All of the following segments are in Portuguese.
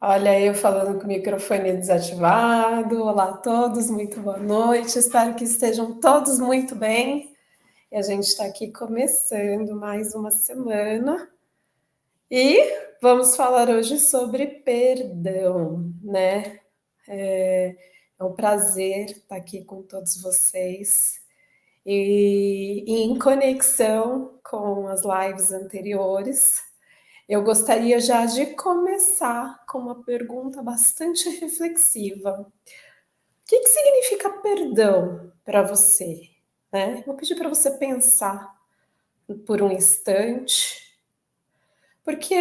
Olha, eu falando com o microfone desativado. Olá a todos, muito boa noite. Espero que estejam todos muito bem. E a gente está aqui começando mais uma semana e vamos falar hoje sobre perdão, né? É um prazer estar aqui com todos vocês e em conexão com as lives anteriores. Eu gostaria já de começar com uma pergunta bastante reflexiva. O que significa perdão para você? Né? Vou pedir para você pensar por um instante, porque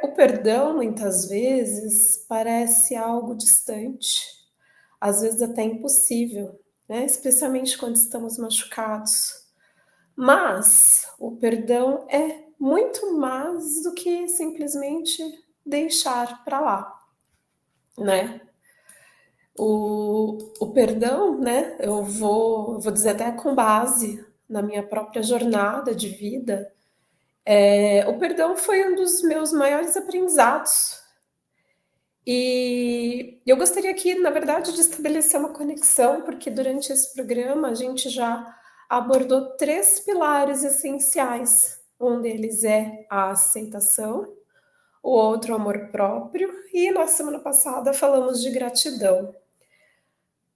o perdão muitas vezes parece algo distante, às vezes até impossível, né? Especialmente quando estamos machucados. Mas o perdão é muito mais do que simplesmente deixar para lá, né? O perdão, né? Eu vou dizer até com base na minha própria jornada de vida. O perdão foi um dos meus maiores aprendizados. E eu gostaria aqui, na verdade, de estabelecer uma conexão, porque durante esse programa a gente já abordou 3 pilares essenciais. Um deles é a aceitação, o outro o amor próprio, e na semana passada falamos de gratidão.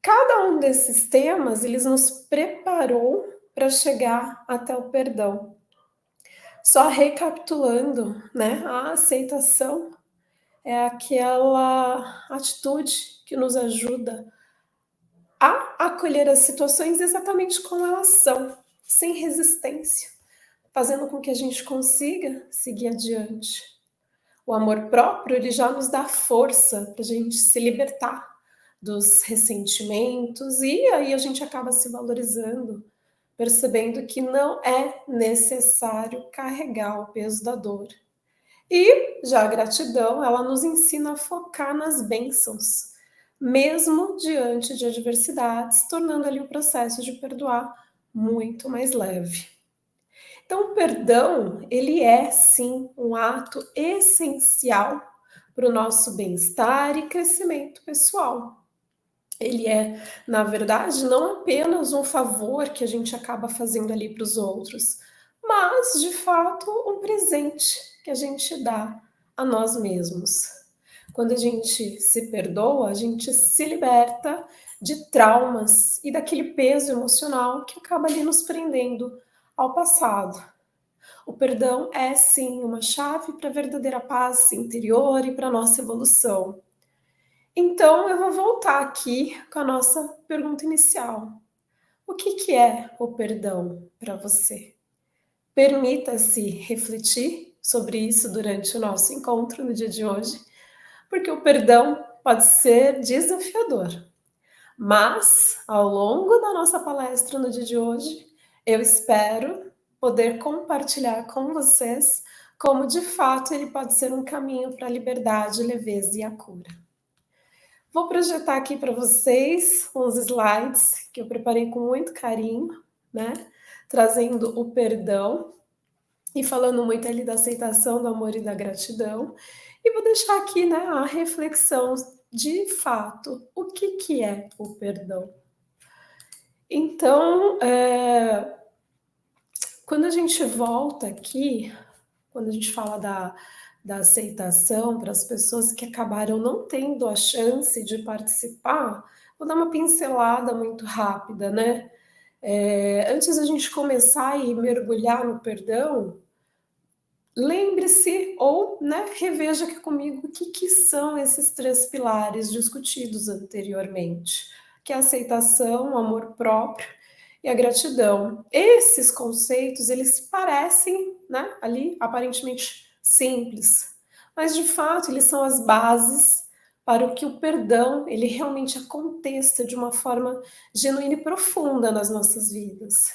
Cada um desses temas, eles nos preparou para chegar até o perdão. Só recapitulando, né, a aceitação é aquela atitude que nos ajuda a acolher as situações exatamente como elas são, sem resistência, fazendo com que a gente consiga seguir adiante. O amor próprio, ele já nos dá força para a gente se libertar dos ressentimentos e aí a gente acaba se valorizando, percebendo que não é necessário carregar o peso da dor. E já a gratidão, ela nos ensina a focar nas bênçãos, mesmo diante de adversidades, tornando ali o processo de perdoar muito mais leve. Então, o perdão, ele é sim um ato essencial para o nosso bem-estar e crescimento pessoal. Ele é, na verdade, não apenas um favor que a gente acaba fazendo ali para os outros, mas, de fato, um presente que a gente dá a nós mesmos. Quando a gente se perdoa, a gente se liberta de traumas e daquele peso emocional que acaba ali nos prendendo ao passado. O perdão é sim uma chave para a verdadeira paz interior e para a nossa evolução. Então, eu vou voltar aqui com a nossa pergunta inicial. O que é o perdão para você? Permita-se refletir sobre isso durante o nosso encontro no dia de hoje, porque o perdão pode ser desafiador. Mas, ao longo da nossa palestra no dia de hoje, eu espero poder compartilhar com vocês como de fato ele pode ser um caminho para a liberdade, leveza e a cura. Vou projetar aqui para vocês uns slides que eu preparei com muito carinho, né? Trazendo o perdão e falando muito ali da aceitação, do amor e da gratidão. E vou deixar aqui, né, a reflexão de fato, o que é o perdão? Então, quando a gente volta aqui, quando a gente fala da aceitação para as pessoas que acabaram não tendo a chance de participar, vou dar uma pincelada muito rápida, né? Antes da gente começar e mergulhar no perdão, lembre-se ou, né, reveja aqui comigo o que são esses 3 pilares discutidos anteriormente, que é a aceitação, o amor próprio e a gratidão. Esses conceitos, eles parecem, né, ali aparentemente simples, mas de fato eles são as bases para o que o perdão ele realmente aconteça de uma forma genuína e profunda nas nossas vidas.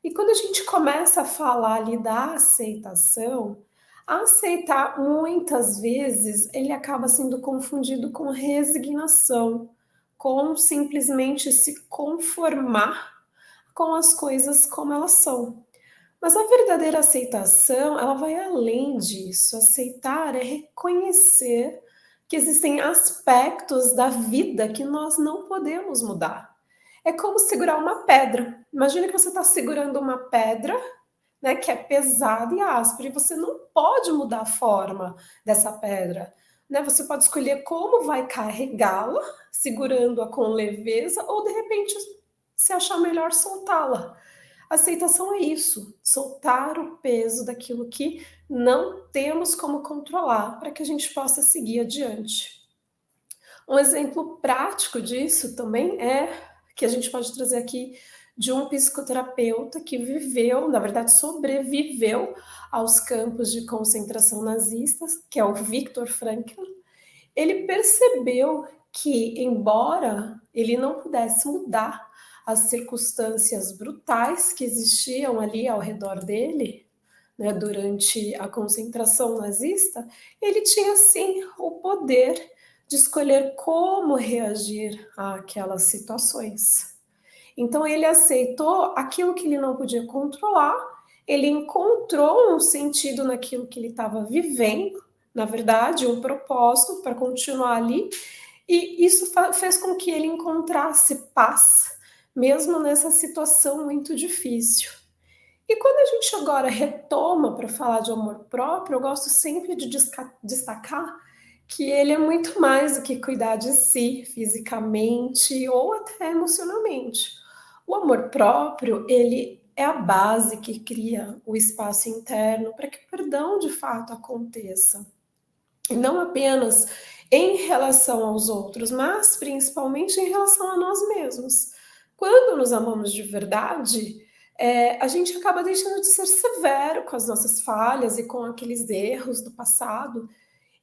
E quando a gente começa a falar ali da aceitação, aceitar muitas vezes ele acaba sendo confundido com resignação, com simplesmente se conformar com as coisas como elas são. Mas a verdadeira aceitação, ela vai além disso. Aceitar é reconhecer que existem aspectos da vida que nós não podemos mudar. É como segurar uma pedra. Imagina que você está segurando uma pedra, né, que é pesada e áspera, e você não pode mudar a forma dessa pedra. Né? Você pode escolher como vai carregá-la, segurando-a com leveza, ou de repente, se achar melhor, soltá-la. Aceitação é isso, soltar o peso daquilo que não temos como controlar, para que a gente possa seguir adiante. Um exemplo prático disso também é que a gente pode trazer aqui de um psicoterapeuta que viveu, na verdade, sobreviveu aos campos de concentração nazistas, que é o Viktor Frankl. Ele percebeu que, embora ele não pudesse mudar as circunstâncias brutais que existiam ali ao redor dele, né, durante a concentração nazista, ele tinha sim o poder de escolher como reagir àquelas situações. Então ele aceitou aquilo que ele não podia controlar, ele encontrou um sentido naquilo que ele estava vivendo, na verdade, um propósito para continuar ali, e isso fez com que ele encontrasse paz, mesmo nessa situação muito difícil. E quando a gente agora retoma para falar de amor próprio, eu gosto sempre de destacar que ele é muito mais do que cuidar de si fisicamente ou até emocionalmente. O amor próprio, ele é a base que cria o espaço interno para que o perdão de fato aconteça. E não apenas em relação aos outros, mas principalmente em relação a nós mesmos. Quando nos amamos de verdade, a gente acaba deixando de ser severo com as nossas falhas e com aqueles erros do passado.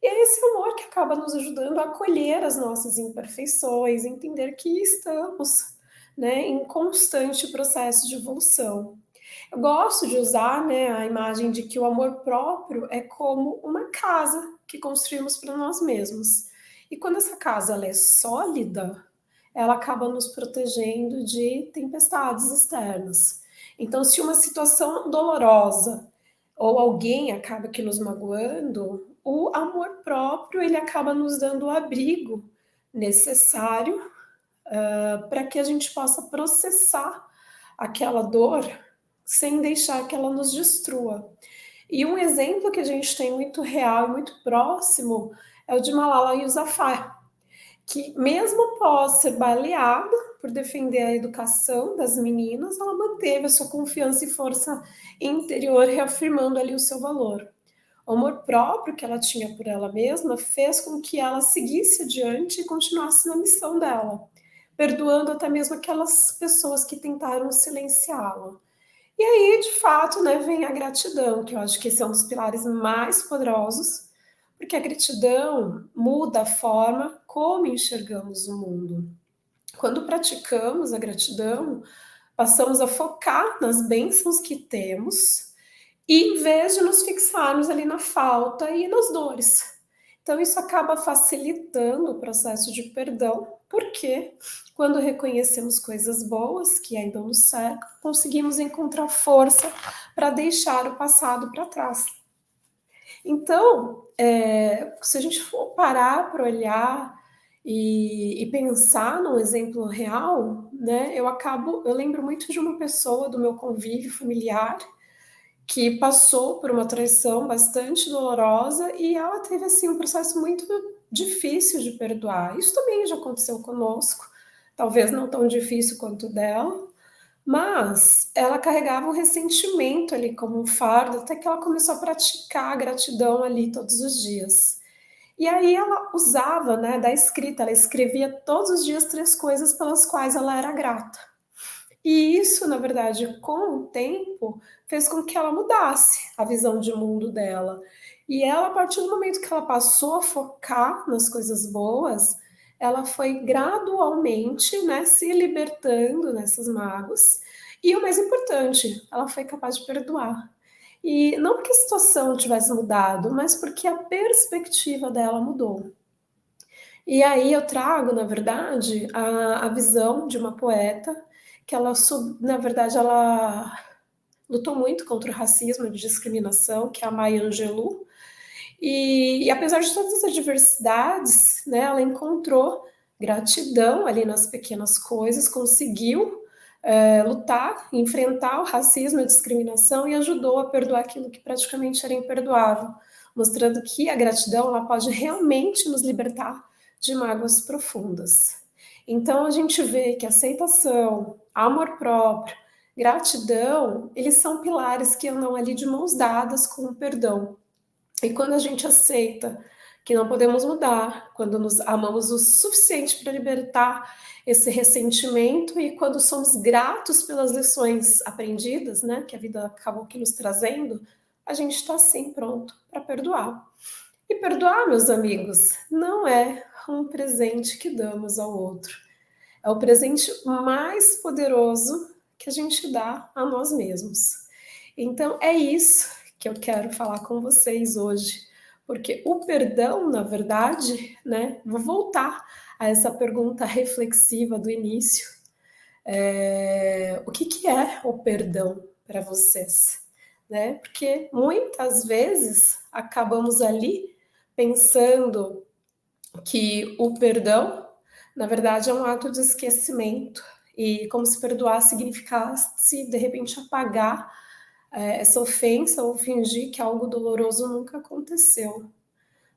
E é esse amor que acaba nos ajudando a acolher as nossas imperfeições, entender que estamos, né, em constante processo de evolução. Eu gosto de usar, né, a imagem de que o amor próprio é como uma casa que construímos para nós mesmos. E quando essa casa ela é sólida, ela acaba nos protegendo de tempestades externas. Então, se uma situação dolorosa ou alguém acaba que nos magoando, o amor próprio ele acaba nos dando o abrigo necessário para que a gente possa processar aquela dor sem deixar que ela nos destrua. E um exemplo que a gente tem muito real e muito próximo é o de Malala Yousafzai, que mesmo após ser baleada por defender a educação das meninas, ela manteve a sua confiança e força interior, reafirmando ali o seu valor. O amor próprio que ela tinha por ela mesma fez com que ela seguisse adiante e continuasse na missão dela, perdoando até mesmo aquelas pessoas que tentaram silenciá-la. E aí, de fato, né, vem a gratidão, que eu acho que esse é um dos pilares mais poderosos, porque a gratidão muda a forma como enxergamos o mundo. Quando praticamos a gratidão, passamos a focar nas bênçãos que temos, e em vez de nos fixarmos ali na falta e nas dores. Então, isso acaba facilitando o processo de perdão, porque quando reconhecemos coisas boas que ainda nos cercam, conseguimos encontrar força para deixar o passado para trás. Então, se a gente for parar para olhar e pensar num exemplo real, né, eu lembro muito de uma pessoa do meu convívio familiar que passou por uma traição bastante dolorosa e ela teve assim um processo muito difícil de perdoar. Isso também já aconteceu conosco, talvez não tão difícil quanto o dela, mas ela carregava um ressentimento ali como um fardo, até que ela começou a praticar a gratidão ali todos os dias. E aí ela usava, né, da escrita, ela escrevia todos os dias 3 coisas pelas quais ela era grata. E isso, na verdade, com o tempo, fez com que ela mudasse a visão de mundo dela. E ela, a partir do momento que ela passou a focar nas coisas boas, ela foi gradualmente, né, se libertando dessas mágoas. E o mais importante, ela foi capaz de perdoar. E não porque a situação tivesse mudado, mas porque a perspectiva dela mudou. E aí eu trago, na verdade, a visão de uma poeta que ela, na verdade, ela lutou muito contra o racismo e discriminação, que é a Maya Angelou, E apesar de todas as adversidades, né, ela encontrou gratidão ali nas pequenas coisas, conseguiu lutar, enfrentar o racismo e a discriminação e ajudou a perdoar aquilo que praticamente era imperdoável, mostrando que a gratidão ela pode realmente nos libertar de mágoas profundas. Então a gente vê que aceitação, amor próprio, gratidão, eles são pilares que andam ali de mãos dadas com o perdão. E quando a gente aceita que não podemos mudar, quando nos amamos o suficiente para libertar esse ressentimento e quando somos gratos pelas lições aprendidas, né, que a vida acabou aqui nos trazendo, a gente está sim pronto para perdoar. E perdoar, meus amigos, não é um presente que damos ao outro. É o presente mais poderoso que a gente dá a nós mesmos. Então é isso que eu quero falar com vocês hoje, porque o perdão, na verdade, né, vou voltar a essa pergunta reflexiva do início. O que é o perdão para vocês? Né? Porque muitas vezes acabamos ali pensando que o perdão, na verdade, é um ato de esquecimento, e como se perdoar significasse, de repente, apagar essa ofensa ou fingir que algo doloroso nunca aconteceu.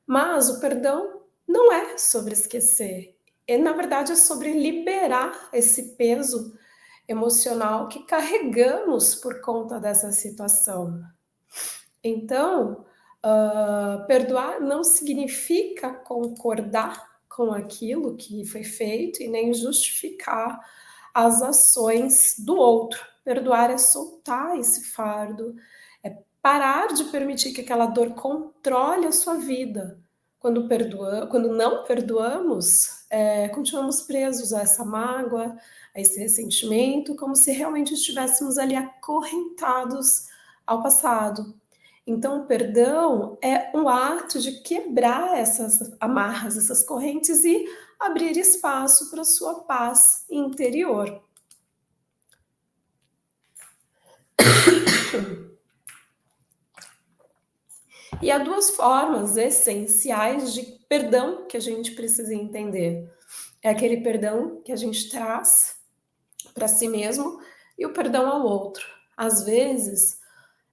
Mas o perdão não é sobre esquecer, na verdade, é sobre liberar esse peso emocional que carregamos por conta dessa situação. Então, perdoar não significa concordar com aquilo que foi feito e nem justificar as ações do outro. Perdoar é soltar esse fardo, é parar de permitir que aquela dor controle a sua vida. Quando não perdoamos, continuamos presos a essa mágoa, a esse ressentimento, como se realmente estivéssemos ali acorrentados ao passado. Então, o perdão é um ato de quebrar essas amarras, essas correntes e abrir espaço para a sua paz interior. E há duas formas essenciais de perdão que a gente precisa entender. É aquele perdão que a gente traz para si mesmo e o perdão ao outro. Às vezes,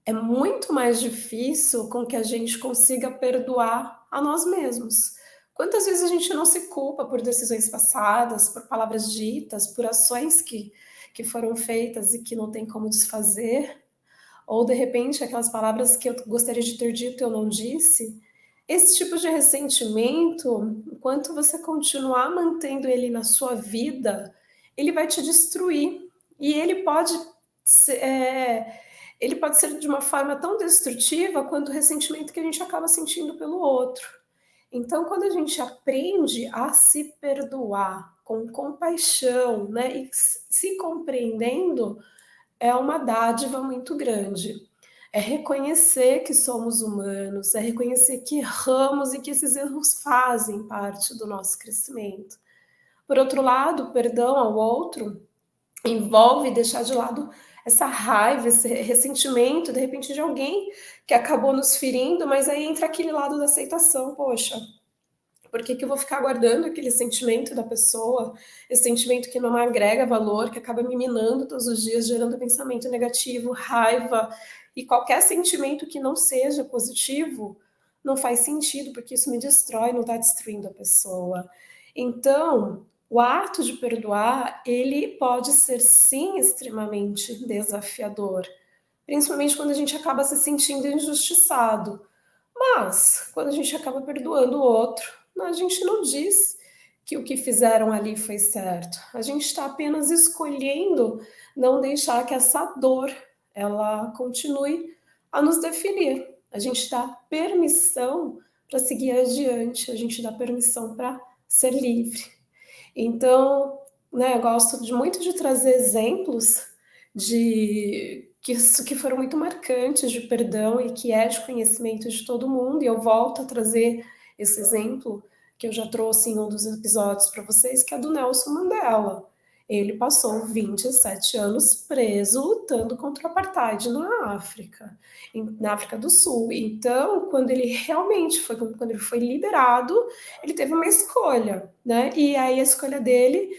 é muito mais difícil com que a gente consiga perdoar a nós mesmos. Quantas vezes a gente não se culpa por decisões passadas, por palavras ditas, por ações que foram feitas e que não tem como desfazer? Ou, de repente, aquelas palavras que eu gostaria de ter dito e eu não disse? Esse tipo de ressentimento, enquanto você continuar mantendo ele na sua vida, ele vai te destruir. E ele pode ser de uma forma tão destrutiva quanto o ressentimento que a gente acaba sentindo pelo outro. Então, quando a gente aprende a se perdoar com compaixão, né, e se compreendendo, é uma dádiva muito grande. É reconhecer que somos humanos, é reconhecer que erramos e que esses erros fazem parte do nosso crescimento. Por outro lado, o perdão ao outro envolve deixar de lado essa raiva, esse ressentimento, de repente, de alguém que acabou nos ferindo, mas aí entra aquele lado da aceitação. Poxa, por que eu vou ficar guardando aquele sentimento da pessoa, esse sentimento que não agrega valor, que acaba me minando todos os dias, gerando pensamento negativo, raiva, e qualquer sentimento que não seja positivo não faz sentido, porque isso me destrói, não está destruindo a pessoa. Então, o ato de perdoar, ele pode ser sim extremamente desafiador, principalmente quando a gente acaba se sentindo injustiçado. Mas, quando a gente acaba perdoando o outro, a gente não diz que o que fizeram ali foi certo. A gente está apenas escolhendo não deixar que essa dor ela continue a nos definir. A gente dá permissão para seguir adiante, a gente dá permissão para ser livre. Então, né, eu gosto muito de trazer exemplos de que foram muito marcantes de perdão e que é de conhecimento de todo mundo, e eu volto a trazer esse exemplo que eu já trouxe em um dos episódios para vocês, que é do Nelson Mandela. Ele passou 27 anos preso lutando contra o apartheid na África, na África do Sul. Então, quando ele realmente foi, quando ele foi liberado, ele teve uma escolha, né? E aí a escolha dele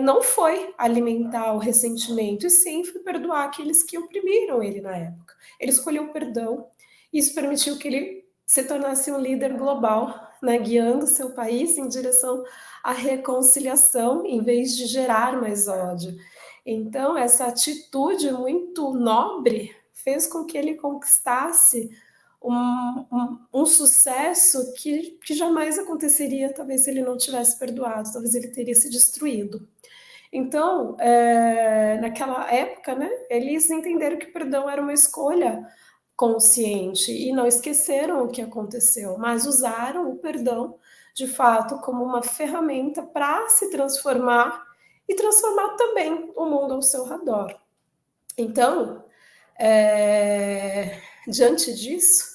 não foi alimentar o ressentimento, e sim foi perdoar aqueles que oprimiram ele na época. Ele escolheu o perdão, e isso permitiu que ele se tornasse um líder global, né, guiando seu país em direção à reconciliação, em vez de gerar mais ódio. Então, essa atitude muito nobre fez com que ele conquistasse um sucesso que jamais aconteceria, talvez, se ele não tivesse perdoado, talvez ele teria se destruído. Então, naquela época, né, eles entenderam que o perdão era uma escolha consciente e não esqueceram o que aconteceu, mas usaram o perdão de fato como uma ferramenta para se transformar e transformar também o mundo ao seu redor. Então, diante disso,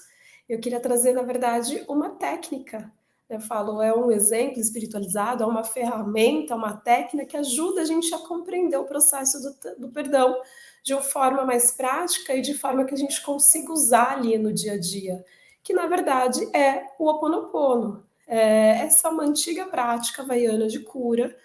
eu queria trazer, na verdade, uma técnica. Eu falo, é um exemplo espiritualizado, é uma ferramenta, uma técnica que ajuda a gente a compreender o processo do perdão de uma forma mais prática e de forma que a gente consiga usar ali no dia a dia, que na verdade é o Ho Oponopono. Essa é uma antiga prática havaiana de cura,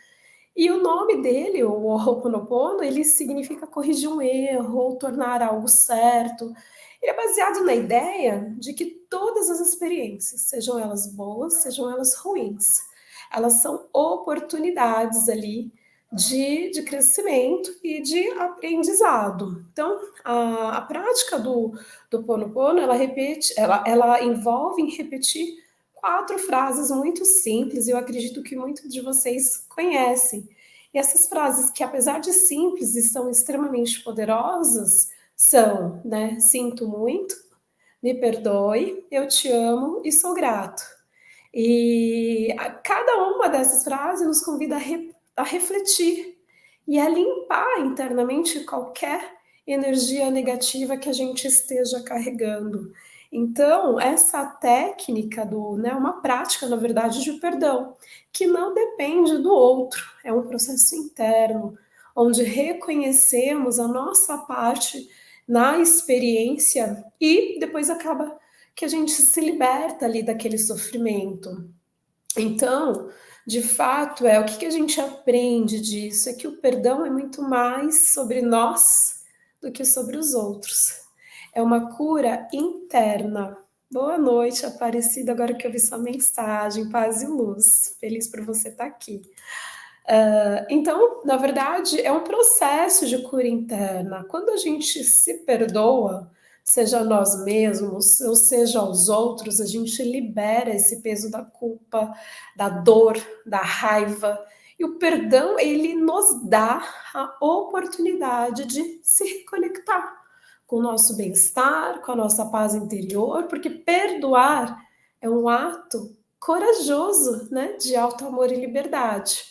e o nome dele, o Ho'oponopono, ele significa corrigir um erro ou tornar algo certo. Ele é baseado na ideia de que todas as experiências, sejam elas boas, sejam elas ruins, elas são oportunidades ali de crescimento e de aprendizado. Então, a prática do Ponopono, ela envolve em repetir 4 frases muito simples, e eu acredito que muitos de vocês conhecem. E essas frases, que apesar de simples e são extremamente poderosas, são, né, sinto muito, me perdoe, eu te amo e sou grato. E cada uma dessas frases nos convida a refletir e a limpar internamente qualquer energia negativa que a gente esteja carregando. Então, essa técnica uma prática, na verdade, de perdão, que não depende do outro, é um processo interno, onde reconhecemos a nossa parte na experiência e depois acaba que a gente se liberta ali daquele sofrimento. Então, de fato, o que a gente aprende disso? É que o perdão é muito mais sobre nós do que sobre os outros. É uma cura interna. Boa noite, Aparecida, agora que eu vi sua mensagem, paz e luz. Feliz por você estar aqui. Então, na verdade, é um processo de cura interna. Quando a gente se perdoa, seja nós mesmos, ou seja aos outros, a gente libera esse peso da culpa, da dor, da raiva. E o perdão, ele nos dá a oportunidade de se reconectar com o nosso bem-estar, com a nossa paz interior, porque perdoar é um ato corajoso, né, de alto amor e liberdade.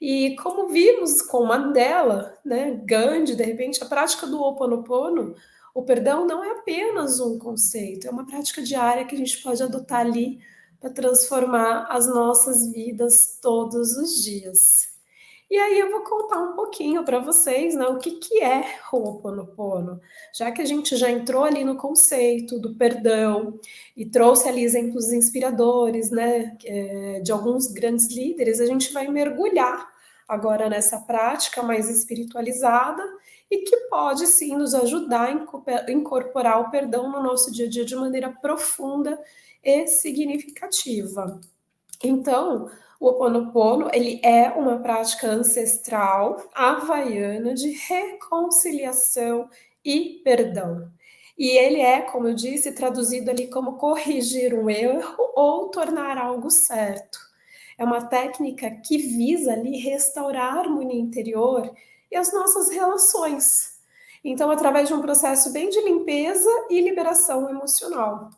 E como vimos com Mandela, né, Gandhi, de repente, a prática do Ho Oponopono, o perdão não é apenas um conceito, é uma prática diária que a gente pode adotar ali para transformar as nossas vidas todos os dias. E aí eu vou contar um pouquinho para vocês, né, o que é o Ho Oponopono, já que a gente já entrou ali no conceito do perdão e trouxe ali exemplos inspiradores, né, de alguns grandes líderes, a gente vai mergulhar agora nessa prática mais espiritualizada e que pode sim nos ajudar a incorporar o perdão no nosso dia a dia de maneira profunda e significativa. Então, o Ho Oponopono, ele é uma prática ancestral havaiana de reconciliação e perdão. E ele é, como eu disse, traduzido ali como corrigir um erro ou tornar algo certo. É uma técnica que visa ali restaurar a harmonia interior e as nossas relações. Então, através de um processo bem de limpeza e liberação emocional.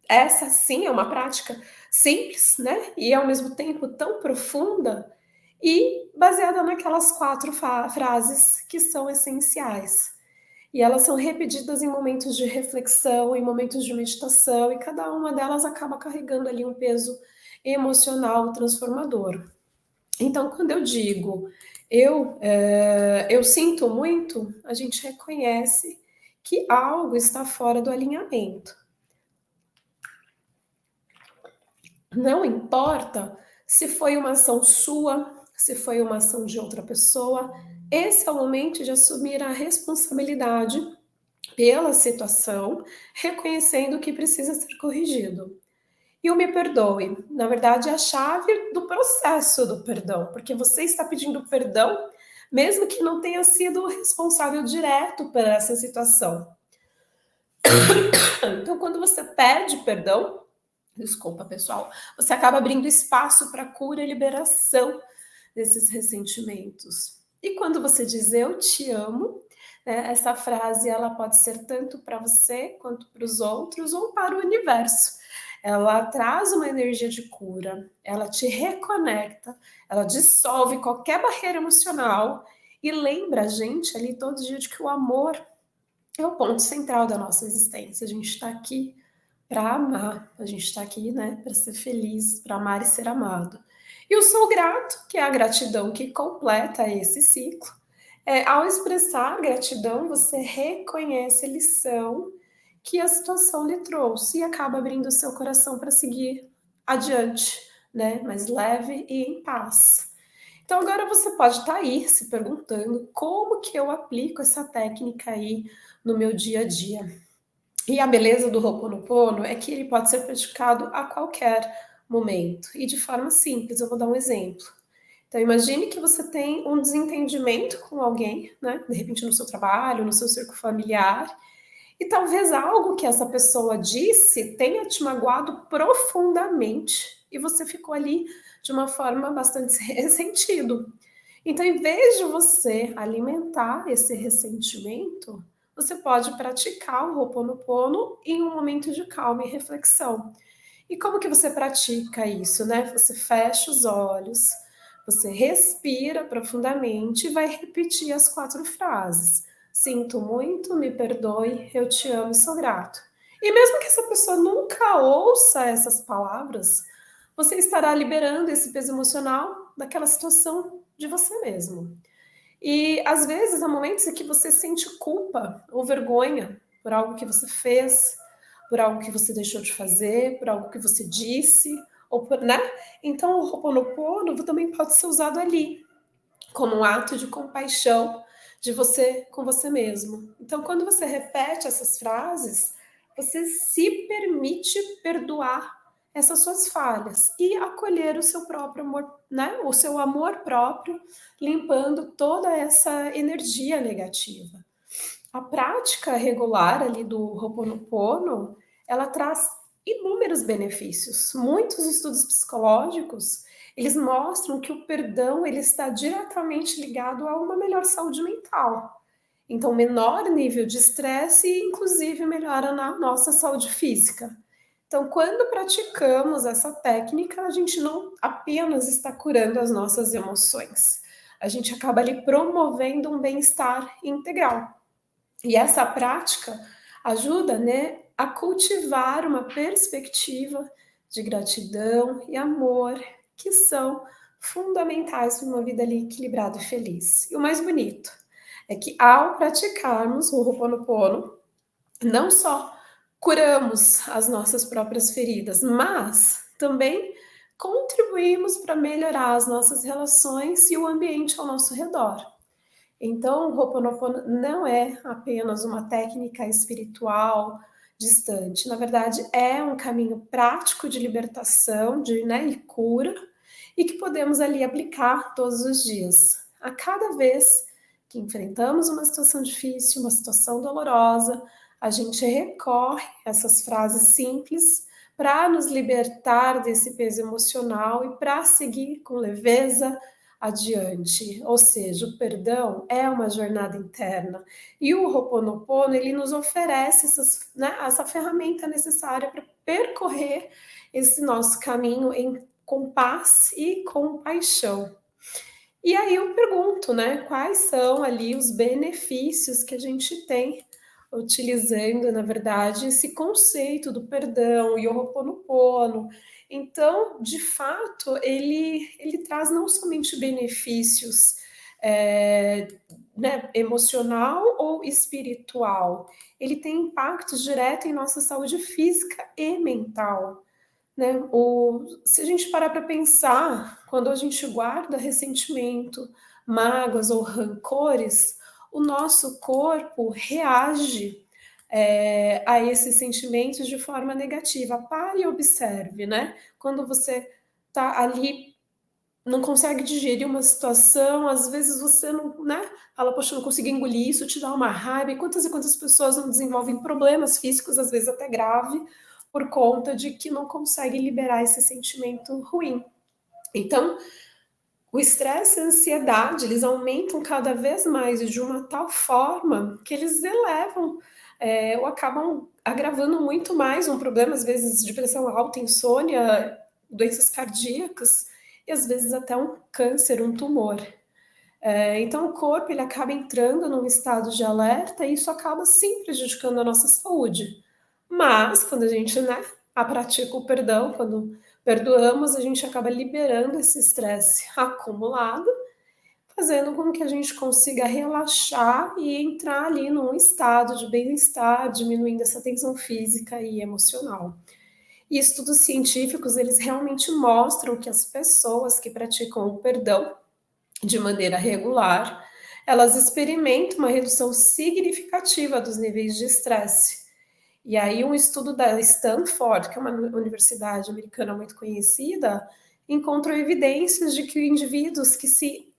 Essa sim é uma prática simples, né? E ao mesmo tempo tão profunda e baseada naquelas 4 frases que são essenciais. E elas são repetidas em momentos de reflexão, em momentos de meditação, e cada uma delas acaba carregando ali um peso emocional transformador. Então, quando eu digo eu sinto muito, a gente reconhece que algo está fora do alinhamento. Não importa se foi uma ação sua, se foi uma ação de outra pessoa, esse é o momento de assumir a responsabilidade pela situação, reconhecendo que precisa ser corrigido. E o me perdoe, na verdade, é a chave do processo do perdão, porque você está pedindo perdão, mesmo que não tenha sido o responsável direto por essa situação. Então, quando você pede perdão, desculpa pessoal, você acaba abrindo espaço para cura e liberação desses ressentimentos. E quando você diz eu te amo, né, essa frase ela pode ser tanto para você quanto para os outros ou para o universo. Ela traz uma energia de cura, ela te reconecta, ela dissolve qualquer barreira emocional e lembra a gente ali todo dia de que o amor é o ponto central da nossa existência. A gente está aqui para amar, a gente está aqui, né, para ser feliz, para amar e ser amado. E o sou grato, que é a gratidão que completa esse ciclo. Ao expressar gratidão, você reconhece a lição que a situação lhe trouxe e acaba abrindo o seu coração para seguir adiante, né, mais leve e em paz. Então agora você pode estar aí se perguntando como que eu aplico essa técnica aí no meu dia a dia. E a beleza do Ho'oponopono é que ele pode ser praticado a qualquer momento e de forma simples. Eu vou dar um exemplo. Então imagine que você tem um desentendimento com alguém, né? De repente no seu trabalho, no seu círculo familiar, e talvez algo que essa pessoa disse tenha te magoado profundamente e você ficou ali de uma forma bastante ressentido. Então, em vez de você alimentar esse ressentimento, você pode praticar o Ho'oponopono em um momento de calma e reflexão. E como que você pratica isso, né? Você fecha os olhos, você respira profundamente e vai repetir as 4 frases. Sinto muito, me perdoe, eu te amo e sou grato. E mesmo que essa pessoa nunca ouça essas palavras, você estará liberando esse peso emocional daquela situação de você mesmo. E às vezes há momentos em que você sente culpa ou vergonha por algo que você fez, por algo que você deixou de fazer, por algo que você disse, ou por, né? Então o Ho'oponopono também pode ser usado ali como um ato de compaixão de você com você mesmo. Então quando você repete essas frases, você se permite perdoar essas suas falhas e acolher o seu próprio amor, né? O seu amor próprio, limpando toda essa energia negativa. A prática regular ali do Ho'oponopono, ela traz inúmeros benefícios. Muitos estudos psicológicos, eles mostram que o perdão ele está diretamente ligado a uma melhor saúde mental. Então, menor nível de estresse e, inclusive, melhora na nossa saúde física. Então, quando praticamos essa técnica, a gente não apenas está curando as nossas emoções, a gente acaba ali promovendo um bem-estar integral. E essa prática ajuda, né, a cultivar uma perspectiva de gratidão e amor que são fundamentais para uma vida ali equilibrada e feliz. E o mais bonito é que ao praticarmos o Ho'oponopono, não só curamos as nossas próprias feridas, mas também contribuímos para melhorar as nossas relações e o ambiente ao nosso redor. Então, o Ho'oponopono não é apenas uma técnica espiritual distante. Na verdade, é um caminho prático de libertação, de, né, e cura, e que podemos ali aplicar todos os dias. A cada vez que enfrentamos uma situação difícil, uma situação dolorosa, a gente recorre a essas frases simples para nos libertar desse peso emocional e para seguir com leveza, adiante, ou seja, o perdão é uma jornada interna e o Ho'oponopono ele nos oferece essa ferramenta necessária para percorrer esse nosso caminho com paz e compaixão. E aí eu pergunto, né, quais são ali os benefícios que a gente tem utilizando, na verdade, esse conceito do perdão e o Ho'oponopono. Então, de fato, ele traz não somente benefícios, né, emocional ou espiritual, ele tem impacto direto em nossa saúde física e mental, né. Se a gente parar para pensar, quando a gente guarda ressentimento, mágoas ou rancores, o nosso corpo reage, a esses sentimentos de forma negativa. Pare e observe, né, quando você está ali, não consegue digerir uma situação, às vezes você não, né, fala: "Poxa, eu não consegui engolir isso", te dá uma raiva, e quantas pessoas não desenvolvem problemas físicos, às vezes até grave, por conta de que não consegue liberar esse sentimento ruim. Então, o estresse e a ansiedade, eles aumentam cada vez mais e de uma tal forma que eles elevam, ou acabam agravando muito mais um problema, às vezes de pressão alta, insônia, doenças cardíacas e às vezes até um câncer, um tumor. Então o corpo ele acaba entrando num estado de alerta e isso acaba sim prejudicando a nossa saúde. Mas quando a gente, né, pratica o perdão, quando perdoamos, a gente acaba liberando esse estresse acumulado, fazendo com que a gente consiga relaxar e entrar ali num estado de bem-estar, diminuindo essa tensão física e emocional. E estudos científicos, eles realmente mostram que as pessoas que praticam o perdão de maneira regular, elas experimentam uma redução significativa dos níveis de estresse. E aí um estudo da Stanford, que é uma universidade americana muito conhecida, encontrou evidências de que indivíduos que se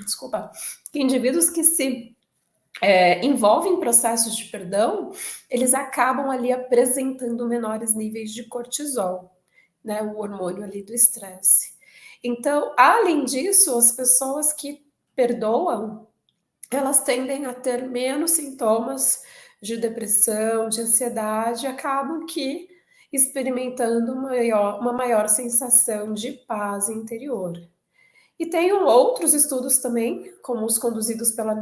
desculpa, que indivíduos que se envolvem em processos de perdão, eles acabam ali apresentando menores níveis de cortisol, né, o hormônio ali do estresse. Então, além disso, as pessoas que perdoam, elas tendem a ter menos sintomas de depressão, de ansiedade, acabam que experimentando uma maior sensação de paz interior. E tem outros estudos também, como os conduzidos pela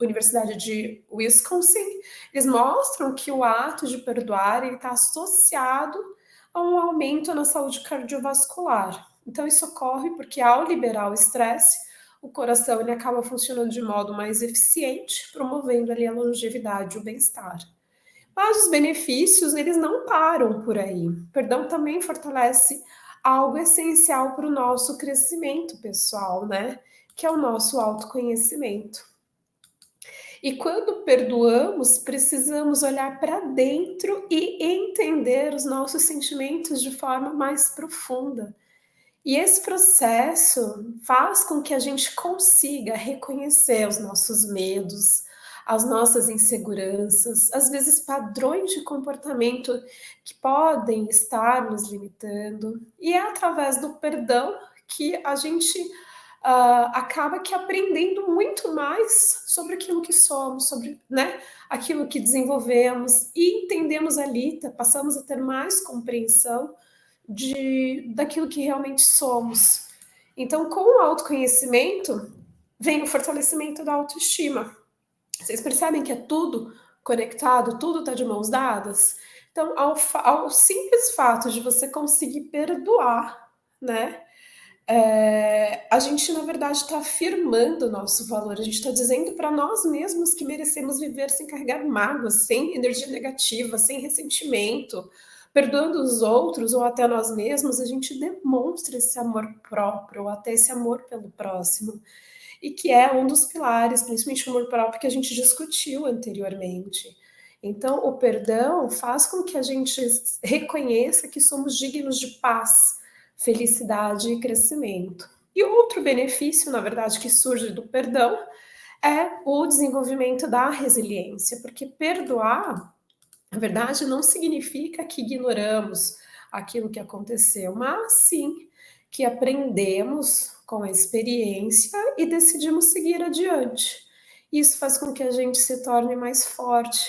Universidade de Wisconsin, eles mostram que o ato de perdoar está associado a um aumento na saúde cardiovascular. Então, isso ocorre porque, ao liberar o estresse, o coração ele acaba funcionando de modo mais eficiente, promovendo ali a longevidade e o bem-estar. Mas os benefícios, eles não param por aí. O perdão também fortalece algo essencial para o nosso crescimento pessoal, né? Que é o nosso autoconhecimento. E quando perdoamos, precisamos olhar para dentro e entender os nossos sentimentos de forma mais profunda. E esse processo faz com que a gente consiga reconhecer os nossos medos, as nossas inseguranças, às vezes padrões de comportamento que podem estar nos limitando. E é através do perdão que a gente acaba que aprendendo muito mais sobre aquilo que somos, sobre, né, aquilo que desenvolvemos e entendemos ali, passamos a ter mais compreensão daquilo que realmente somos. Então, com o autoconhecimento, vem o fortalecimento da autoestima. Vocês percebem que é tudo conectado, tudo está de mãos dadas? Então, ao simples fato de você conseguir perdoar, né? A gente, na verdade, está afirmando o nosso valor, a gente está dizendo para nós mesmos que merecemos viver sem carregar mágoas, sem energia negativa, sem ressentimento, perdoando os outros ou até nós mesmos, a gente demonstra esse amor próprio, ou até esse amor pelo próximo, e que é um dos pilares, principalmente o amor próprio, que a gente discutiu anteriormente. Então, o perdão faz com que a gente reconheça que somos dignos de paz, felicidade e crescimento. E outro benefício, na verdade, que surge do perdão é o desenvolvimento da resiliência, porque perdoar, na verdade, não significa que ignoramos aquilo que aconteceu, mas sim que aprendemos com a experiência e decidimos seguir adiante. Isso faz com que a gente se torne mais forte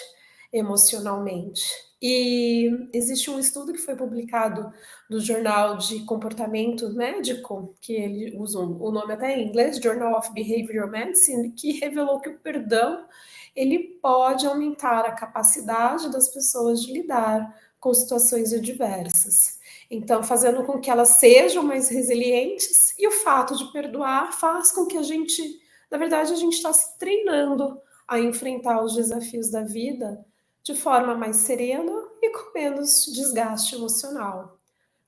emocionalmente. E existe um estudo que foi publicado no Jornal de Comportamento Médico, que ele usa o nome até em inglês, Journal of Behavioral Medicine, que revelou que o perdão ele pode aumentar a capacidade das pessoas de lidar com situações adversas. Então, fazendo com que elas sejam mais resilientes, e o fato de perdoar faz com que a gente, na verdade, a gente está se treinando a enfrentar os desafios da vida de forma mais serena e com menos desgaste emocional.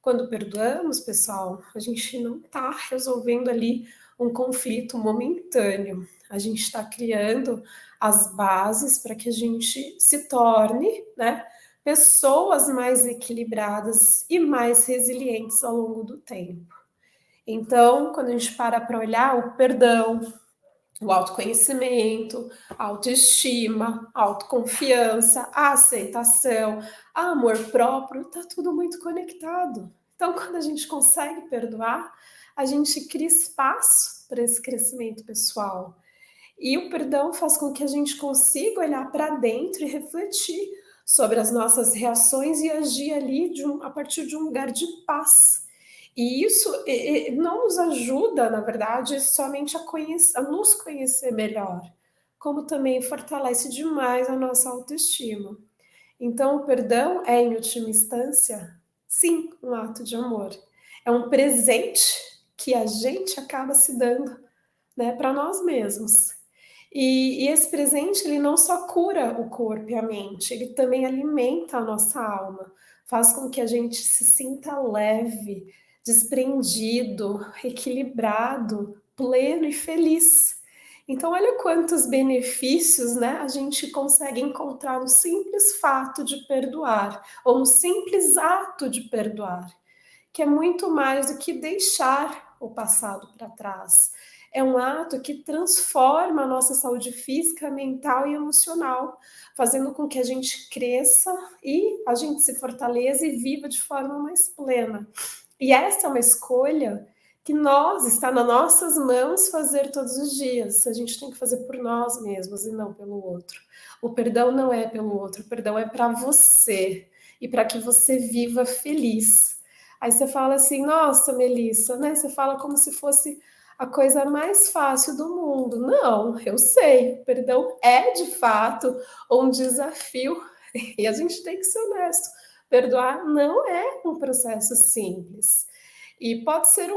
Quando perdoamos, pessoal, a gente não está resolvendo ali um conflito momentâneo. A gente está criando as bases para que a gente se torne, né, pessoas mais equilibradas e mais resilientes ao longo do tempo. Então, quando a gente para olhar o perdão, o autoconhecimento, a autoestima, a autoconfiança, a aceitação, o amor próprio, está tudo muito conectado. Então, quando a gente consegue perdoar, a gente cria espaço para esse crescimento pessoal. E o perdão faz com que a gente consiga olhar para dentro e refletir sobre as nossas reações e agir ali a partir de um lugar de paz. E isso não nos ajuda, na verdade, somente a nos conhecer melhor, como também fortalece demais a nossa autoestima. Então, o perdão é, em última instância, sim, um ato de amor. É um presente que a gente acaba se dando, né, para nós mesmos. E esse presente, ele não só cura o corpo e a mente, ele também alimenta a nossa alma, faz com que a gente se sinta leve, desprendido, equilibrado, pleno e feliz. Então, olha quantos benefícios, né, a gente consegue encontrar no simples fato de perdoar, ou no simples ato de perdoar, que é muito mais do que deixar o passado para trás. É um ato que transforma a nossa saúde física, mental e emocional, fazendo com que a gente cresça e a gente se fortaleça e viva de forma mais plena. E essa é uma escolha que está nas nossas mãos fazer todos os dias. A gente tem que fazer por nós mesmos e não pelo outro. O perdão não é pelo outro, o perdão é para você e para que você viva feliz. Aí você fala assim, nossa, Melissa, né? Você fala como se fosse a coisa mais fácil do mundo. Não, eu sei, perdão é de fato um desafio e a gente tem que ser honesto. Perdoar não é um processo simples. E pode ser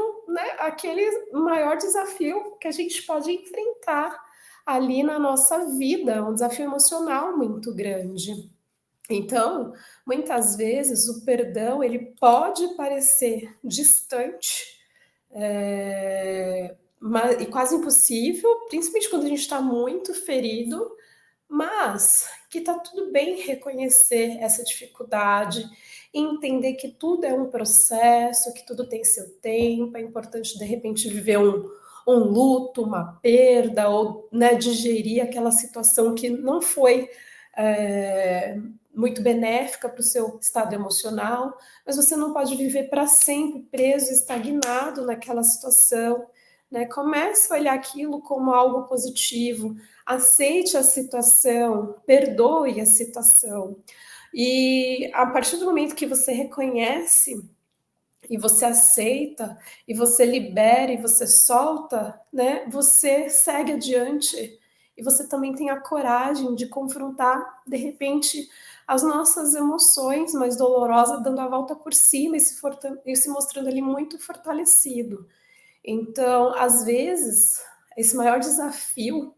aquele maior desafio que a gente pode enfrentar ali na nossa vida, um desafio emocional muito grande. Então, muitas vezes o perdão ele pode parecer distante, e quase impossível, principalmente quando a gente está muito ferido, mas que está tudo bem reconhecer essa dificuldade, entender que tudo é um processo, que tudo tem seu tempo, é importante de repente viver um luto, uma perda, ou né, digerir aquela situação que não foi muito benéfica para o seu estado emocional, mas você não pode viver para sempre preso, estagnado naquela situação. Né? Comece a olhar aquilo como algo positivo, aceite a situação, perdoe a situação. E a partir do momento que você reconhece e você aceita e você libera e você solta, né? Você segue adiante e você também tem a coragem de confrontar de repente as nossas emoções mais dolorosas, dando a volta por cima e se mostrando ali muito fortalecido. Então, às vezes, esse maior desafio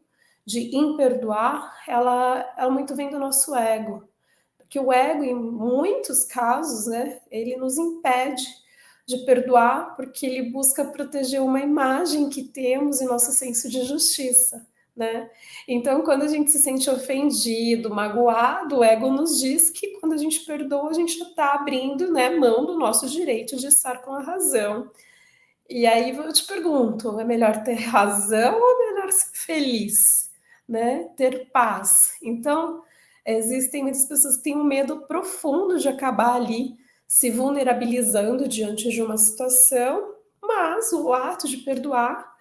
de imperdoar, ela muito vem do nosso ego. Porque o ego, em muitos casos, né, ele nos impede de perdoar porque ele busca proteger uma imagem que temos e nosso senso de justiça, né? Então, quando a gente se sente ofendido, magoado, o ego nos diz que quando a gente perdoa, a gente está abrindo, né, mão do nosso direito de estar com a razão. E aí eu te pergunto, é melhor ter razão ou é melhor ser feliz, né? Ter paz. Então, existem muitas pessoas que têm um medo profundo de acabar ali se vulnerabilizando diante de uma situação, mas o ato de perdoar,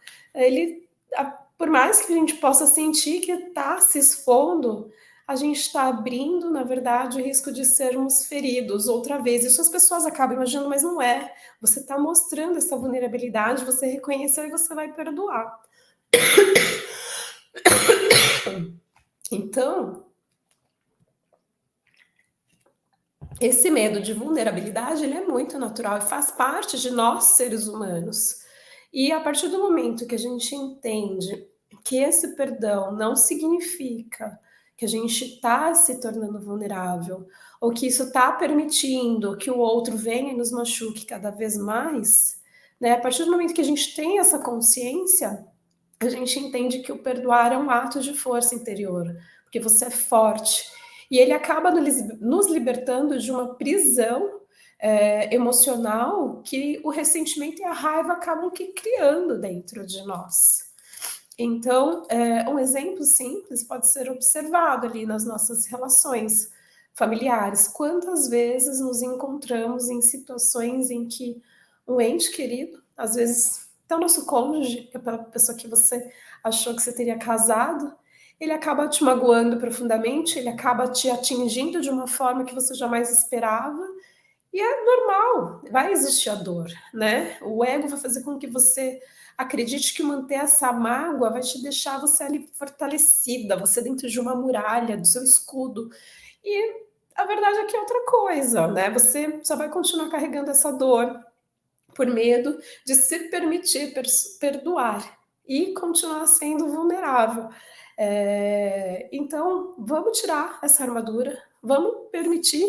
por mais que a gente possa sentir que está se expondo, a gente está abrindo, na verdade, o risco de sermos feridos outra vez. Isso as pessoas acabam imaginando, mas não é. Você está mostrando essa vulnerabilidade, você reconheceu e você vai perdoar. Então, esse medo de vulnerabilidade, ele é muito natural e faz parte de nós, seres humanos. E a partir do momento que a gente entende que esse perdão não significa que a gente está se tornando vulnerável, ou que isso está permitindo que o outro venha e nos machuque cada vez mais, né? A partir do momento que a gente tem essa consciência, a gente entende que o perdoar é um ato de força interior, porque você é forte. E ele acaba nos libertando de uma prisão emocional que o ressentimento e a raiva acabam que criando dentro de nós. Então, um exemplo simples pode ser observado ali nas nossas relações familiares. Quantas vezes nos encontramos em situações em que um ente querido, às vezes até o nosso cônjuge, que é a pessoa que você achou que você teria casado, ele acaba te magoando profundamente, ele acaba te atingindo de uma forma que você jamais esperava, e é normal, vai existir a dor, né? O ego vai fazer com que você acredite que manter essa mágoa vai te deixar você ali fortalecida, você dentro de uma muralha, do seu escudo. E a verdade é que é outra coisa, né? Você só vai continuar carregando essa dor por medo de se permitir perdoar e continuar sendo vulnerável. Então, vamos tirar essa armadura, vamos permitir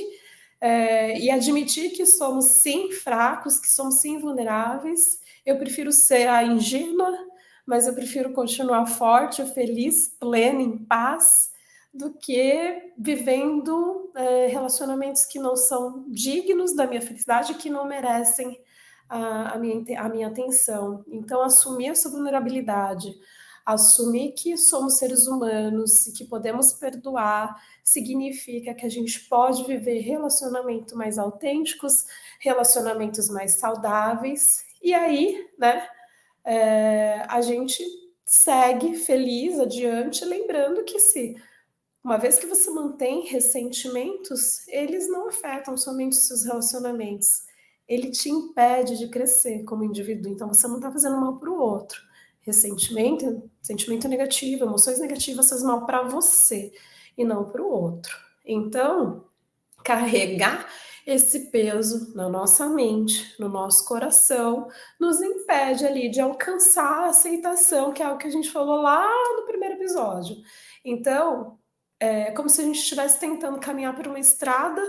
e admitir que somos sim fracos, que somos sim vulneráveis. Eu prefiro ser a ingênua, mas eu prefiro continuar forte, feliz, plena, em paz, do que vivendo relacionamentos que não são dignos da minha felicidade, que não merecem a minha atenção. Então, assumir essa vulnerabilidade, assumir que somos seres humanos e que podemos perdoar, significa que a gente pode viver relacionamentos mais autênticos, relacionamentos mais saudáveis, e aí, né, a gente segue feliz adiante, lembrando que se uma vez que você mantém ressentimentos, eles não afetam somente os seus relacionamentos. Ele te impede de crescer como indivíduo. Então, você não está fazendo mal para o outro. Ressentimento, sentimento negativo, emoções negativas fazem mal para você e não para o outro. Então, carregar esse peso na nossa mente, no nosso coração, nos impede ali de alcançar a aceitação, que é o que a gente falou lá no primeiro episódio. Então, é como se a gente estivesse tentando caminhar por uma estrada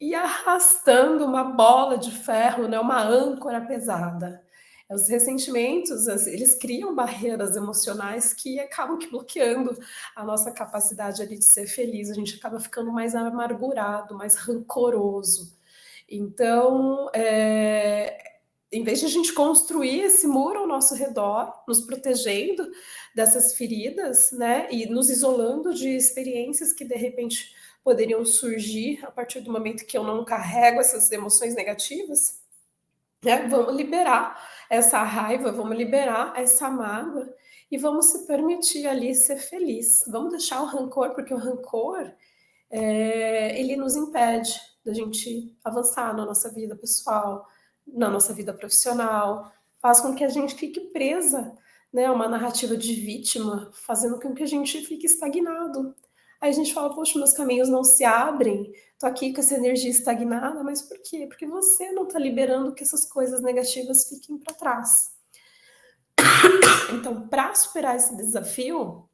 e arrastando uma bola de ferro, né, uma âncora pesada. Os ressentimentos, eles criam barreiras emocionais que acabam que bloqueando a nossa capacidade ali de ser feliz. A gente acaba ficando mais amargurado, mais rancoroso. Então, em vez de a gente construir esse muro ao nosso redor, nos protegendo dessas feridas, né, e nos isolando de experiências que de repente poderiam surgir a partir do momento que eu não carrego essas emoções negativas, né, vamos liberar essa raiva, vamos liberar essa mágoa e vamos se permitir ali ser feliz. Vamos deixar o rancor, porque o rancor ele nos impede da gente avançar na nossa vida pessoal, na nossa vida profissional, faz com que a gente fique presa, né, a uma narrativa de vítima, fazendo com que a gente fique estagnado. Aí a gente fala, poxa, meus caminhos não se abrem, tô aqui com essa energia estagnada, mas por quê? Porque você não tá liberando que essas coisas negativas fiquem para trás. Então, para superar esse desafio,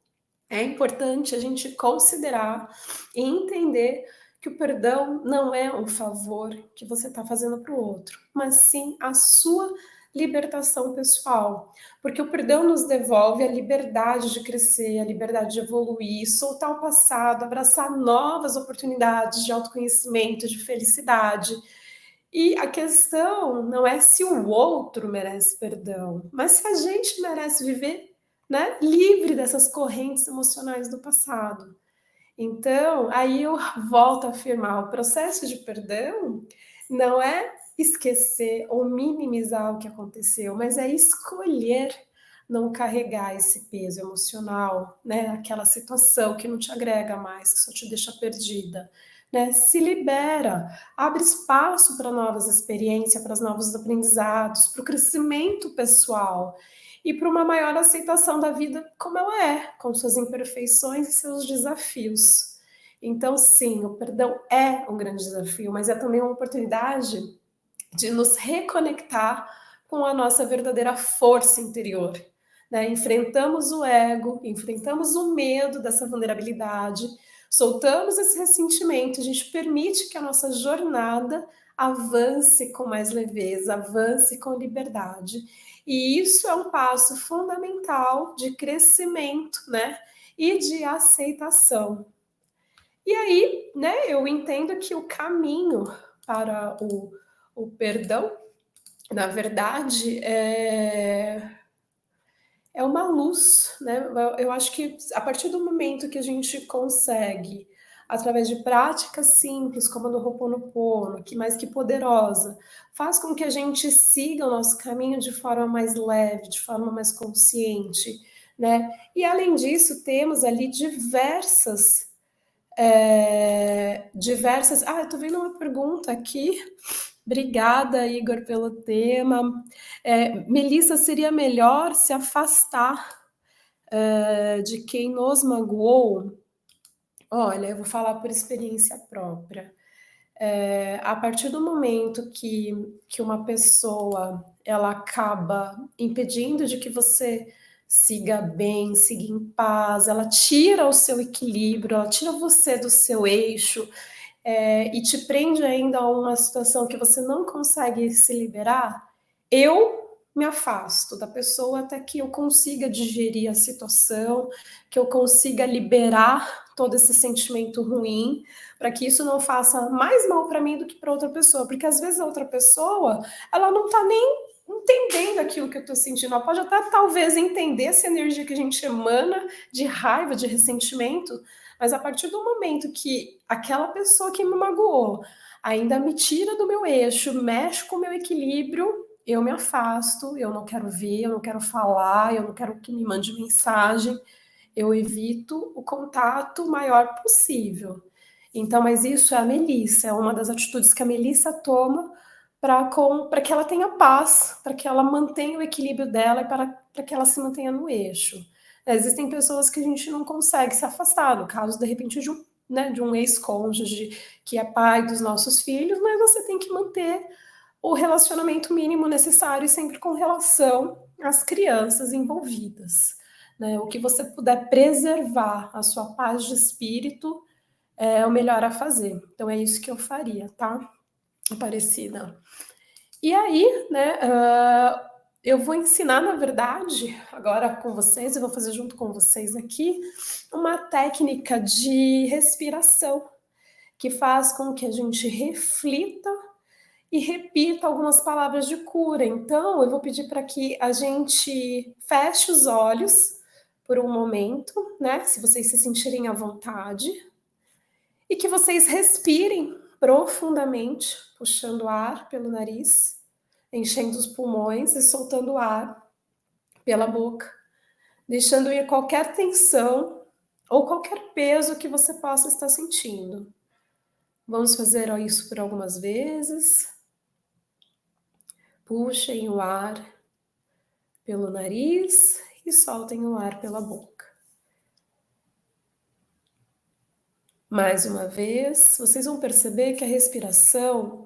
é importante a gente considerar e entender que o perdão não é um favor que você está fazendo para o outro, mas sim a sua libertação pessoal. Porque o perdão nos devolve a liberdade de crescer, a liberdade de evoluir, soltar o passado, abraçar novas oportunidades de autoconhecimento, de felicidade. E a questão não é se o outro merece perdão, mas se a gente merece viver, né, livre dessas correntes emocionais do passado. Então, aí eu volto a afirmar, o processo de perdão não é esquecer ou minimizar o que aconteceu, mas é escolher não carregar esse peso emocional, né? Aquela situação que não te agrega mais, que só te deixa perdida. Né? Se libera, abre espaço para novas experiências, para os novos aprendizados, para o crescimento pessoal e para uma maior aceitação da vida como ela é, com suas imperfeições e seus desafios. Então, sim, o perdão é um grande desafio, mas é também uma oportunidade de nos reconectar com a nossa verdadeira força interior. Né? Enfrentamos o ego, enfrentamos o medo dessa vulnerabilidade, soltamos esse ressentimento, a gente permite que a nossa jornada avance com mais leveza, avance com liberdade. E isso é um passo fundamental de crescimento, né? E de aceitação. E aí, né, eu entendo que o caminho para o perdão, na verdade, é uma luz, né? Eu acho que a partir do momento que a gente consegue, através de práticas simples, como a do Ho'oponopono, que mais que poderosa, faz com que a gente siga o nosso caminho de forma mais leve, de forma mais consciente, né? E além disso, temos ali diversas. Ah, eu tô vendo uma pergunta aqui. Obrigada, Igor, pelo tema. Melissa, seria melhor se afastar de quem nos magoou? Olha, eu vou falar por experiência própria. A partir do momento que uma pessoa ela acaba impedindo de que você siga bem, siga em paz, ela tira o seu equilíbrio, ela tira você do seu eixo, e te prende ainda a uma situação que você não consegue se liberar, eu me afasto da pessoa até que eu consiga digerir a situação, que eu consiga liberar todo esse sentimento ruim, para que isso não faça mais mal para mim do que para outra pessoa, porque às vezes a outra pessoa, ela não está nem entendendo aquilo que eu estou sentindo, ela pode até talvez entender essa energia que a gente emana de raiva, de ressentimento, mas a partir do momento que aquela pessoa que me magoou ainda me tira do meu eixo, mexe com o meu equilíbrio, eu me afasto, eu não quero ver, eu não quero falar, eu não quero que me mande mensagem, eu evito o contato maior possível. Então, mas isso é a Melissa, é uma das atitudes que a Melissa toma para que ela tenha paz, para que ela mantenha o equilíbrio dela e para que ela se mantenha no eixo. Existem pessoas que a gente não consegue se afastar, no caso, de repente, de um ex-cônjuge que é pai dos nossos filhos, mas você tem que manter o relacionamento mínimo necessário, sempre com relação às crianças envolvidas. Né? O que você puder preservar a sua paz de espírito é o melhor a fazer. Então é isso que eu faria, tá? Aparecida. E aí, né, eu vou ensinar, na verdade, agora com vocês, eu vou fazer junto com vocês aqui, uma técnica de respiração que faz com que a gente reflita e repita algumas palavras de cura. Então, eu vou pedir para que a gente feche os olhos por um momento, né? Se vocês se sentirem à vontade, e que vocês respirem profundamente, puxando ar pelo nariz, enchendo os pulmões e soltando ar pela boca, deixando ir qualquer tensão ou qualquer peso que você possa estar sentindo. Vamos fazer isso por algumas vezes. Puxem o ar pelo nariz e soltem o ar pela boca. Mais uma vez, vocês vão perceber que a respiração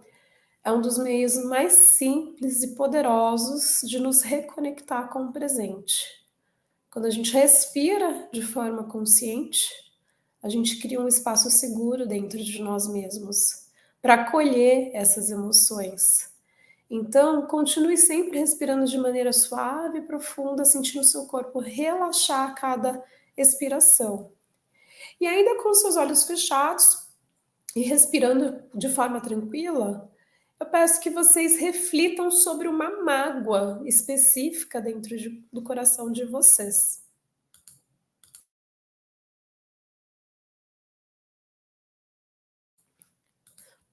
é um dos meios mais simples e poderosos de nos reconectar com o presente. Quando a gente respira de forma consciente, a gente cria um espaço seguro dentro de nós mesmos para acolher essas emoções. Então, continue sempre respirando de maneira suave e profunda, sentindo o seu corpo relaxar a cada expiração. E ainda com seus olhos fechados e respirando de forma tranquila, eu peço que vocês reflitam sobre uma mágoa específica dentro do coração de vocês.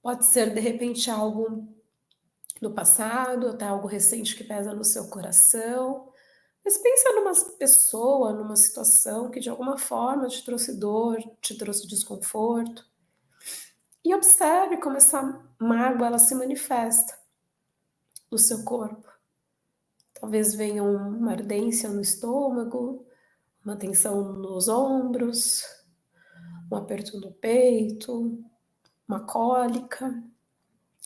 Pode ser, de repente, algo do passado, até algo recente que pesa no seu coração. Mas pensa numa pessoa, numa situação que de alguma forma te trouxe dor, te trouxe desconforto. E observe como essa mágoa ela se manifesta no seu corpo. Talvez venha uma ardência no estômago, uma tensão nos ombros, um aperto no peito, uma cólica.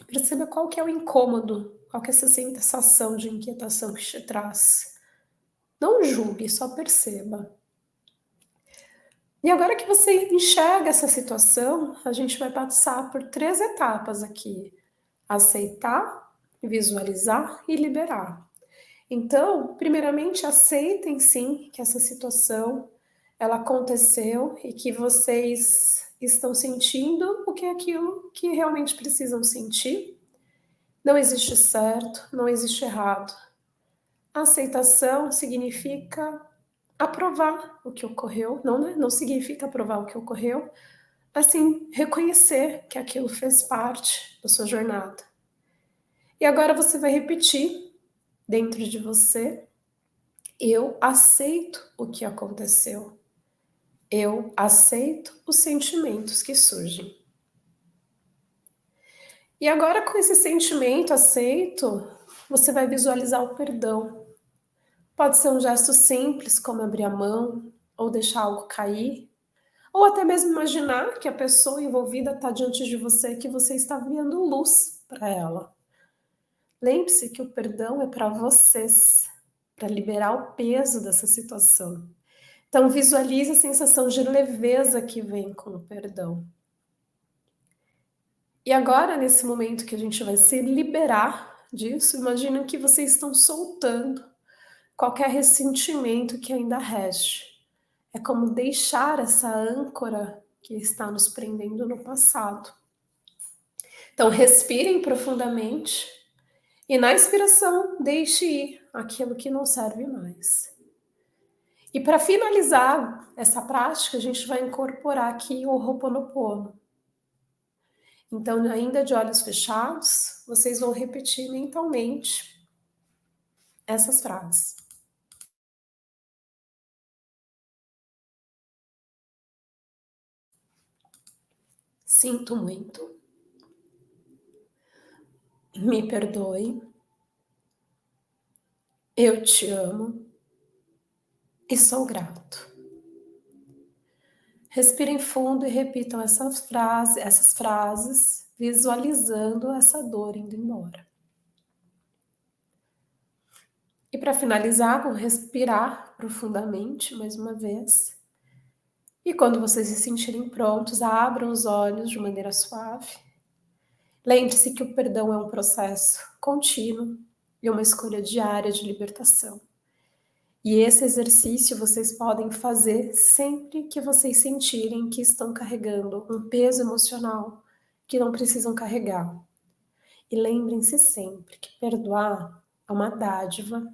Perceba qual que é o incômodo, qual que é essa sensação de inquietação que te traz. Não julgue, só perceba. E agora que você enxerga essa situação, a gente vai passar por 3 etapas aqui: aceitar, visualizar e liberar. Então, primeiramente, aceitem sim que essa situação ela aconteceu e que vocês estão sentindo o que é aquilo que realmente precisam sentir. Não existe certo, não existe errado. A aceitação significa aprovar o que ocorreu, não, né? Não significa aprovar o que ocorreu, assim, reconhecer que aquilo fez parte da sua jornada. E agora você vai repetir dentro de você: eu aceito o que aconteceu. Eu aceito os sentimentos que surgem. E agora, com esse sentimento aceito, você vai visualizar o perdão. Pode ser um gesto simples, como abrir a mão, ou deixar algo cair, ou até mesmo imaginar que a pessoa envolvida está diante de você, que você está vendo luz para ela. Lembre-se que o perdão é para vocês, para liberar o peso dessa situação. Então, visualize a sensação de leveza que vem com o perdão. E agora, nesse momento que a gente vai se liberar disso, imagine que vocês estão soltando qualquer ressentimento que ainda reste. É como deixar essa âncora que está nos prendendo no passado. Então, respirem profundamente e, na expiração, deixe ir aquilo que não serve mais. E para finalizar essa prática, a gente vai incorporar aqui o Ho'oponopono. Então, ainda de olhos fechados, vocês vão repetir mentalmente essas frases. Sinto muito. Me perdoe. Eu te amo. E sou grato. Respirem fundo e repitam essas frases, visualizando essa dor indo embora. E para finalizar, vou respirar profundamente mais uma vez. E quando vocês se sentirem prontos, abram os olhos de maneira suave. Lembre-se que o perdão é um processo contínuo e uma escolha diária de libertação. E esse exercício vocês podem fazer sempre que vocês sentirem que estão carregando um peso emocional que não precisam carregar. E lembrem-se sempre que perdoar é uma dádiva.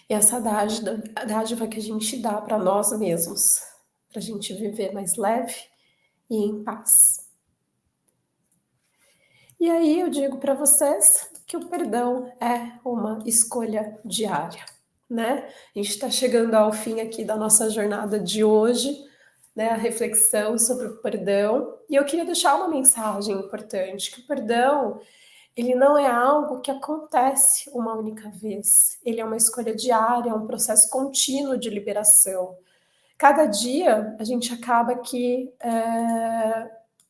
E essa dádiva que a gente dá para nós mesmos, para a gente viver mais leve e em paz. E aí eu digo para vocês que o perdão é uma escolha diária, né? A gente está chegando ao fim aqui da nossa jornada de hoje, né? A reflexão sobre o perdão. E eu queria deixar uma mensagem importante, que o perdão, ele não é algo que acontece uma única vez. Ele é uma escolha diária, é um processo contínuo de liberação. Cada dia a gente acaba aqui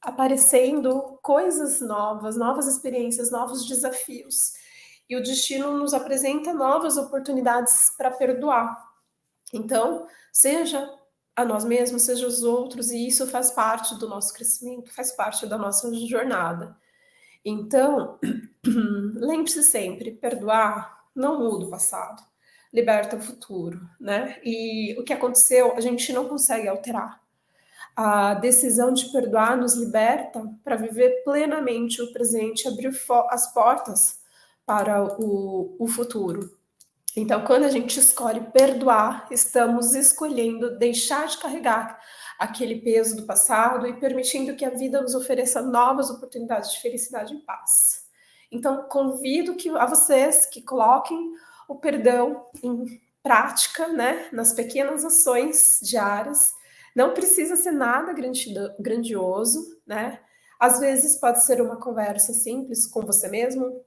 aparecendo coisas novas, novas experiências, novos desafios. E o destino nos apresenta novas oportunidades para perdoar. Então, seja a nós mesmos, seja os outros, e isso faz parte do nosso crescimento, faz parte da nossa jornada. Então, lembre-se sempre, perdoar não muda o passado, liberta o futuro, né? E o que aconteceu, a gente não consegue alterar. A decisão de perdoar nos liberta para viver plenamente o presente, abrir as portas para o futuro. Então, quando a gente escolhe perdoar, estamos escolhendo deixar de carregar aquele peso do passado e permitindo que a vida nos ofereça novas oportunidades de felicidade e paz. Então, convido a vocês que coloquem o perdão em prática, né, nas pequenas ações diárias. Não precisa ser nada grandioso, né? Às vezes pode ser uma conversa simples com você mesmo,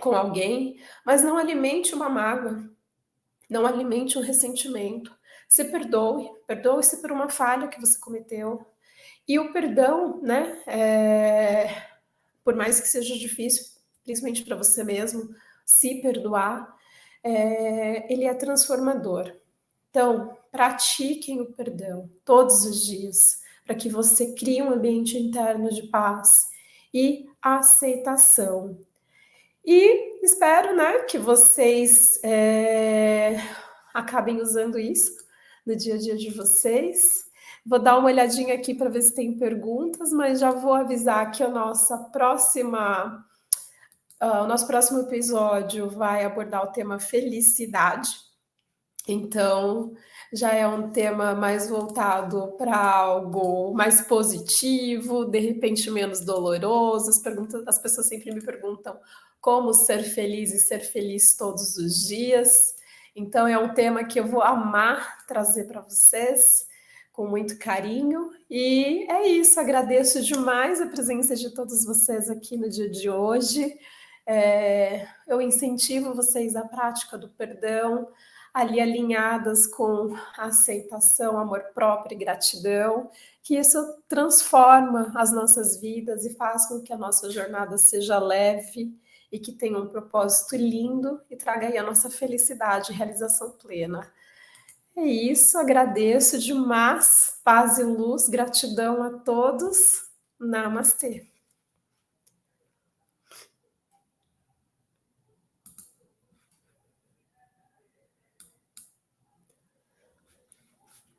com alguém, mas não alimente uma mágoa, não alimente um ressentimento. Se perdoe, perdoe-se por uma falha que você cometeu. E o perdão, né, por mais que seja difícil, principalmente para você mesmo, se perdoar, ele é transformador. Então, pratiquem o perdão todos os dias, para que você crie um ambiente interno de paz e aceitação. E espero, né, que vocês acabem usando isso no dia a dia de vocês. Vou dar uma olhadinha aqui para ver se tem perguntas, mas já vou avisar que o nosso próximo episódio vai abordar o tema felicidade. Então, já é um tema mais voltado para algo mais positivo, de repente menos doloroso. As pessoas sempre me perguntam como ser feliz e ser feliz todos os dias. Então, é um tema que eu vou amar trazer para vocês com muito carinho. E é isso, agradeço demais a presença de todos vocês aqui no dia de hoje. Eu incentivo vocês à prática do perdão, ali alinhadas com a aceitação, amor próprio e gratidão, que isso transforma as nossas vidas e faz com que a nossa jornada seja leve e que tenha um propósito lindo e traga aí a nossa felicidade e realização plena. É isso, agradeço demais, paz e luz, gratidão a todos, namastê.